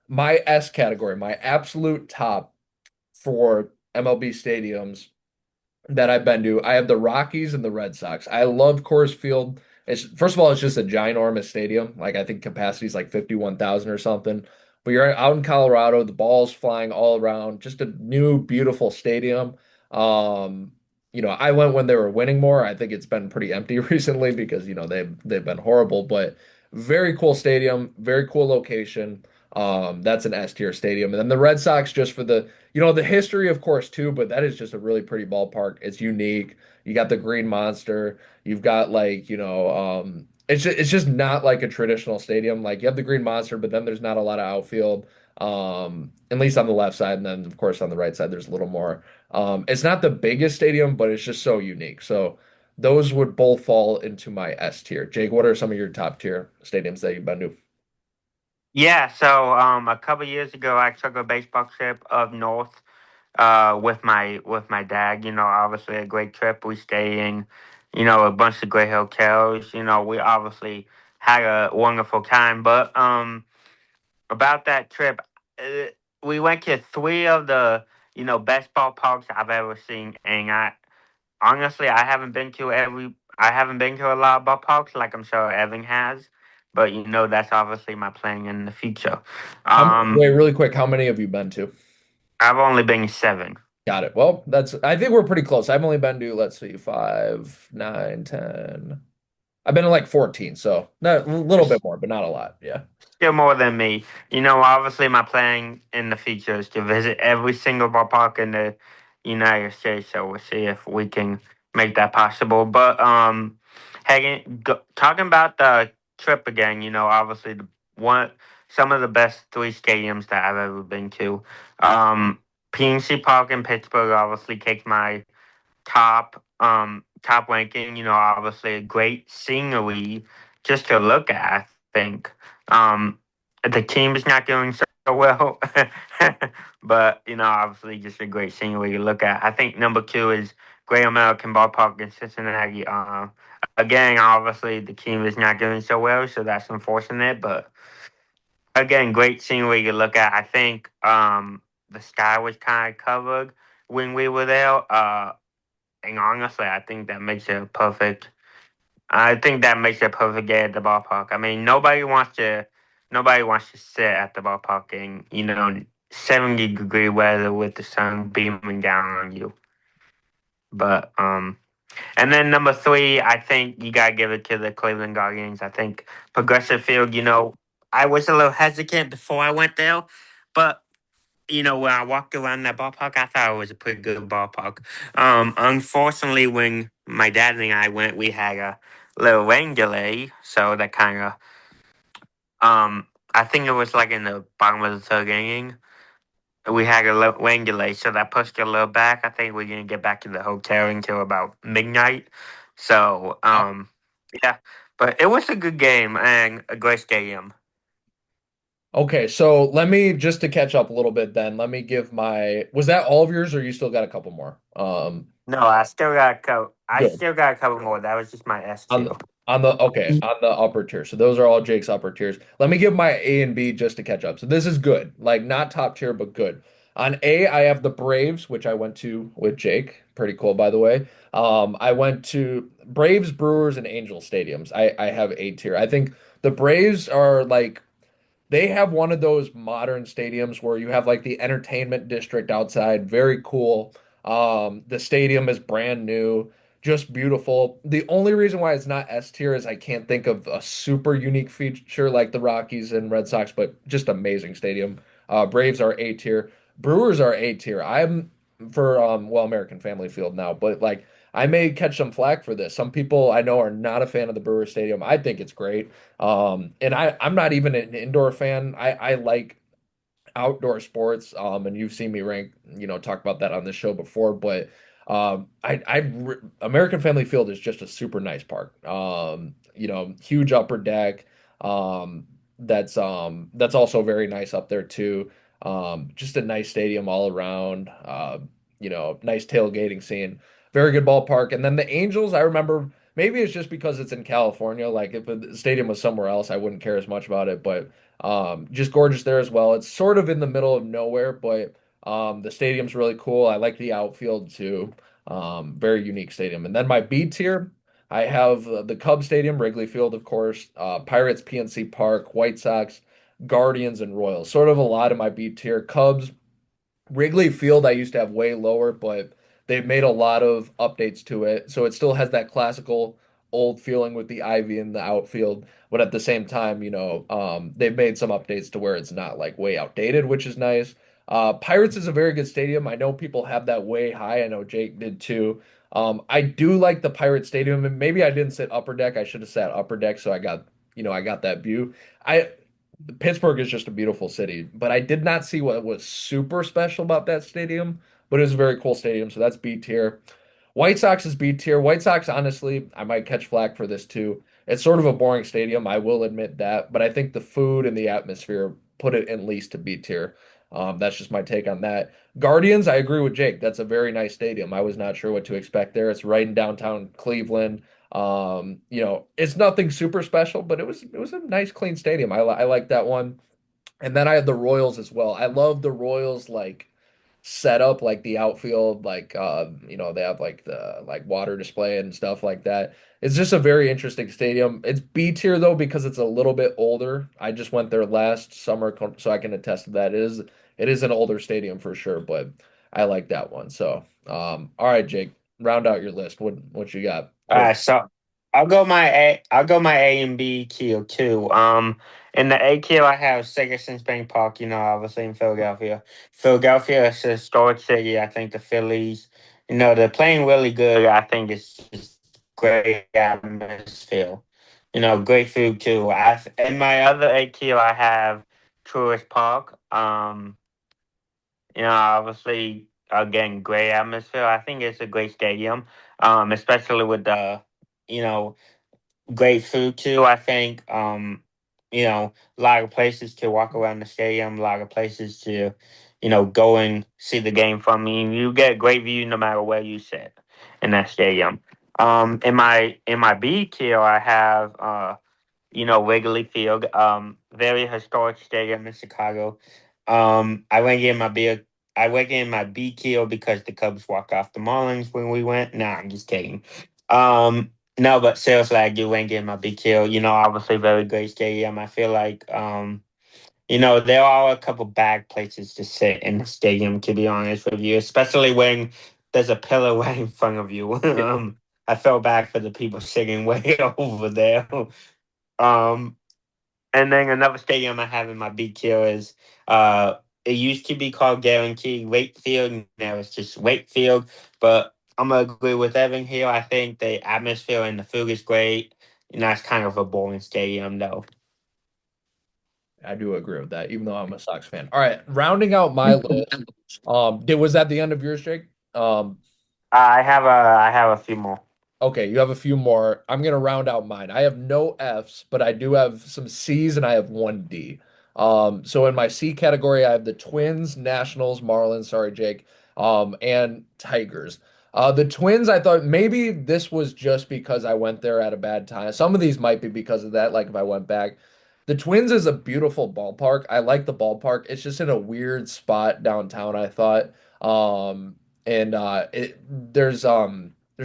my S category, my absolute top for MLB stadiums that I've been to. I have the Rockies and the Red Sox. I love Coors Field. It's first of all, it's just a ginormous stadium. Like I think capacity is like 51,000 or something. But you're out in Colorado, the ball's flying all around. Just a new, beautiful stadium. Um, I went when they were winning more. I think it's been pretty empty recently because they've been horrible. But very cool stadium, very cool location. That's an S tier stadium. And then the Red Sox just for the history, of course, too, but that is just a really pretty ballpark. It's unique. You got the Green Monster. You've got it's just not like a traditional stadium. Like you have the Green Monster, but then there's not a lot of outfield. At least on the left side, and then of course on the right side, there's a little more. It's not the biggest stadium, but it's just so unique. So those would both fall into my S tier. Jake, what are some of your top tier stadiums that you've been to? Yeah, so a couple years ago, I took a baseball trip up north with my dad. Obviously a great trip. We stayed in, a bunch of great hotels. We obviously had a wonderful time. But about that trip, uh, we went to three of the best ballparks I've ever seen, and I haven't been to every. I haven't been to a lot of ballparks like I'm sure Evan has, but that's obviously my plan in the future. Wait, Um, really quick, how many have you been to? I've only been seven. Got it. Well, I think we're pretty close. I've only been to, let's see, 5, 9, 10. I've been to like 14, so not a little bit more, but not a lot. Yeah. Still more than me. Obviously my plan in the future is to visit every single ballpark in the United States. So we'll see if we can make that possible. But talking about the trip again, obviously some of the best three stadiums that I've ever been to. Um, PNC Park in Pittsburgh obviously takes my top ranking. Obviously a great scenery just to look at. I think um, the team is not doing so well, but obviously just a great scenery to look at. I think number two is Great American Ballpark in Cincinnati. Again, obviously the team is not doing so well, so that's unfortunate. But again, great scenery to look at. I think the sky was kind of covered when we were there. And honestly, I think that makes it a perfect. I think that makes it a perfect day at the ballpark. I mean, nobody wants to sit at the ballpark in 70-degree weather with the sun beaming down on you. But and then number three, I think you gotta give it to the Cleveland Guardians. I think Progressive Field. I was a little hesitant before I went there, but when I walked around that ballpark, I thought it was a pretty good ballpark. Unfortunately, when my dad and I went, we had a little rain delay, so that kind of, I think it was like in the bottom of the third inning. We had a little rain delay, so that pushed it a little back. I think we didn't get back to the hotel until about midnight. So, yeah, but it was a good game and a great stadium. Okay, so let me just to catch up a little bit then. Let me give was that all of yours or you still got a couple more? No, I still got a couple. I Good. still got a couple more. That was just my S On two. the on the upper tier. So those are all Jake's upper tiers. Let me give my A and B just to catch up. So this is good. Like not top tier, but good. On A, I have the Braves, which I went to with Jake. Pretty cool, by the way. I went to Braves, Brewers, and Angels stadiums. I have A tier. I think the Braves are like they have one of those modern stadiums where you have like the entertainment district outside, very cool. The stadium is brand new, just beautiful. The only reason why it's not S tier is I can't think of a super unique feature like the Rockies and Red Sox, but just amazing stadium. Braves are A tier. Brewers are A tier. I'm for American Family Field now, but like I may catch some flack for this. Some people I know are not a fan of the Brewer Stadium. I think it's great. And I'm not even an indoor fan. I like outdoor sports. And you've seen me talk about that on this show before, but American Family Field is just a super nice park. Huge upper deck. That's also very nice up there too. Just a nice stadium all around. Nice tailgating scene. Very good ballpark. And then the Angels, I remember. maybe it's just because it's in California. Like if the stadium was somewhere else, I wouldn't care as much about it. But just gorgeous there as well. It's sort of in the middle of nowhere, but the stadium's really cool. I like the outfield too. Very unique stadium. And then my B tier, I have the Cubs Stadium, Wrigley Field, of course, Pirates, PNC Park, White Sox, Guardians, and Royals. Sort of a lot of my B tier. Cubs. Wrigley Field, I used to have way lower, but they've made a lot of updates to it. So it still has that classical old feeling with the ivy in the outfield. But at the same time, they've made some updates to where it's not like way outdated, which is nice. Pirates is a very good stadium. I know people have that way high. I know Jake did too. I do like the Pirate Stadium, and maybe I didn't sit upper deck. I should have sat upper deck, so I got that view. I Pittsburgh is just a beautiful city, but I did not see what was super special about that stadium, but it was a very cool stadium, so that's B tier. White Sox is B tier. White Sox, honestly, I might catch flack for this too. It's sort of a boring stadium, I will admit that, but I think the food and the atmosphere put it at least to B tier. That's just my take on that. Guardians, I agree with Jake. That's a very nice stadium. I was not sure what to expect there. It's right in downtown Cleveland. It's nothing super special, but it was a nice clean stadium. I like that one. And then I had the Royals as well. I love the Royals like setup, like the outfield, like they have like the like water display and stuff like that. It's just a very interesting stadium. It's B tier though because it's a little bit older. I just went there last summer, so I can attest to that. It is an older stadium for sure, but I like that one. So, all right, Jake, round out your list. What you got? All Quick. right, so I'll go my A and B kill too. In the A kill I have Citizens Bank Park, obviously in Philadelphia. Philadelphia is a historic city. I think the Phillies, they're playing really good. I think it's just great atmosphere. Great food too. In my other A kill I have Tourist Park. Obviously, again, great atmosphere. I think it's a great stadium, especially with the, you know, great food too. I think, a lot of places to walk around the stadium, a lot of places to, go and see the game from. I mean, you get a great view no matter where you sit in that stadium. In my B tier, I have Wrigley Field, very historic stadium in Chicago. I went in my B kill because the Cubs walked off the Marlins when we went. Nah, I'm just kidding. No, but seriously, I do rank in my B kill. Obviously very great stadium. I feel like there are a couple bad places to sit in the stadium, to be honest with you, especially when there's a pillar right in front of you. I felt bad for the people sitting way over there. Um, and then another stadium I have in my B tier is it used to be called Guaranteed Wakefield. Now it's just Wakefield. But I'm gonna agree with Evan here. I think the atmosphere and the food is great. It's kind of a boring stadium though. I do agree with that, even though I'm a Sox fan. All right, rounding out my list. Was that the end of yours, Jake? I have a few more. Okay, you have a few more. I'm gonna round out mine. I have no Fs, but I do have some Cs and I have one D. So in my C category, I have the Twins, Nationals, Marlins, sorry, Jake, and Tigers. The Twins, I thought maybe this was just because I went there at a bad time. Some of these might be because of that, like if I went back. The Twins is a beautiful ballpark. I like the ballpark. It's just in a weird spot downtown, I thought. And there's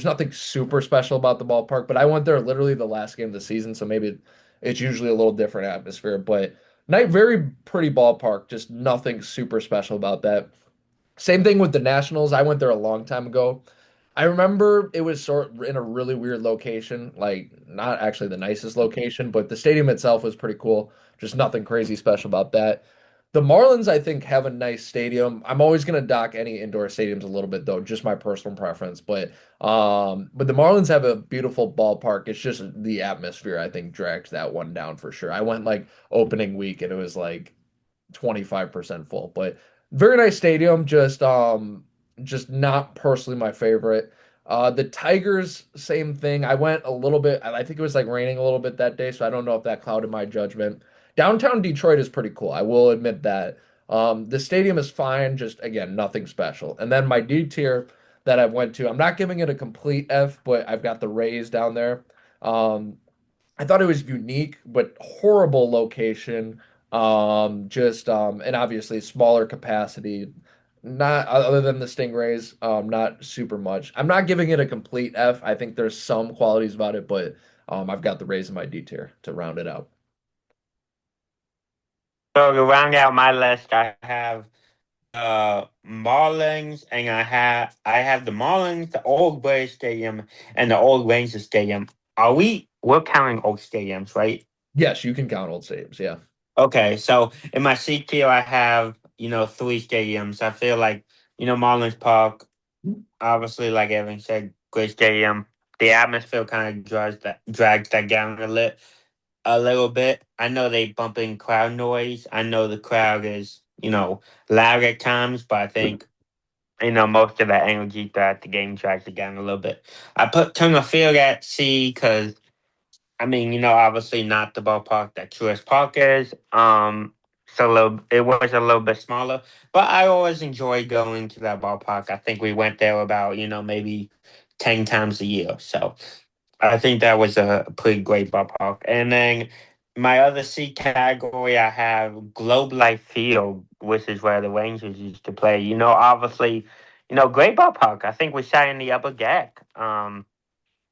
nothing super special about the ballpark, but I went there literally the last game of the season, so maybe it's usually a little different atmosphere. But night, very pretty ballpark, just nothing super special about that. Same thing with the Nationals. I went there a long time ago. I remember it was sort in a really weird location, like not actually the nicest location, but the stadium itself was pretty cool. Just nothing crazy special about that. The Marlins, I think, have a nice stadium. I'm always gonna dock any indoor stadiums a little bit though, just my personal preference. But the Marlins have a beautiful ballpark. It's just the atmosphere, I think, drags that one down for sure. I went like opening week and it was like 25% full. But very nice stadium, just not personally my favorite. The Tigers, same thing. I went a little bit, I think it was like raining a little bit that day, so I don't know if that clouded my judgment. Downtown Detroit is pretty cool. I will admit that. The stadium is fine, just again, nothing special. And then my D tier, that I went to. I'm not giving it a complete F, but I've got the Rays down there. Um, I thought it was unique, but horrible location. Just and obviously smaller capacity. Not other than the Stingrays, not super much. I'm not giving it a complete F. I think there's some qualities about it, but I've got the Rays in my D tier to round it out. So to round out my list, I have Marlins, and I have the Marlins, the old Braves Stadium, and the old Ranger Stadium. We're counting old stadiums, right? Yes, you can count old saves. Yeah. Okay, so in my C tier, I have three stadiums. I feel like Marlins Park, obviously, like Evan said, great stadium. The atmosphere kind of drags that down a little bit. I know they bump in crowd noise. I know the crowd is loud at times, but I think most of that energy throughout the game drags it down a little bit. I put Turner Field at C because I mean, obviously not the ballpark that Truist Park is. It was a little bit smaller, but I always enjoy going to that ballpark. I think we went there about maybe 10 times a year. So I think that was a pretty great ballpark. And then my other C category, I have Globe Life Field, which is where the Rangers used to play. Obviously, great ballpark. I think we sat in the upper deck.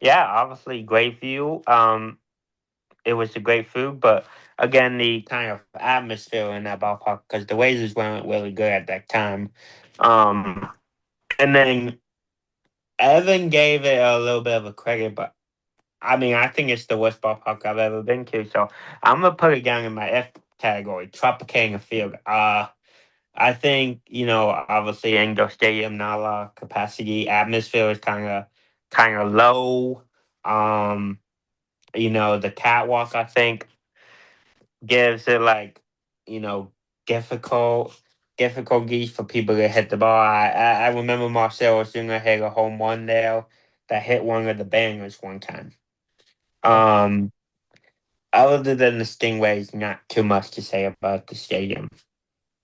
Yeah, obviously great view. It was a great food, but again, the kind of atmosphere in that ballpark because the Razors weren't really good at that time. Um, and then Evan gave it a little bit of a credit, but I mean, I think it's the worst ballpark I've ever been to. So I'm gonna put it down in my F category, Tropicana Field. I think obviously indoor stadium, not a lot of capacity. Atmosphere is kind of low. Um, the catwalk I think gives it like you know difficult difficulties for people to hit the ball. I remember Marcelo Ozuna hit a home run there that hit one of the bangers one time. Um, Other than the Stingrays, not too much to say about the stadium.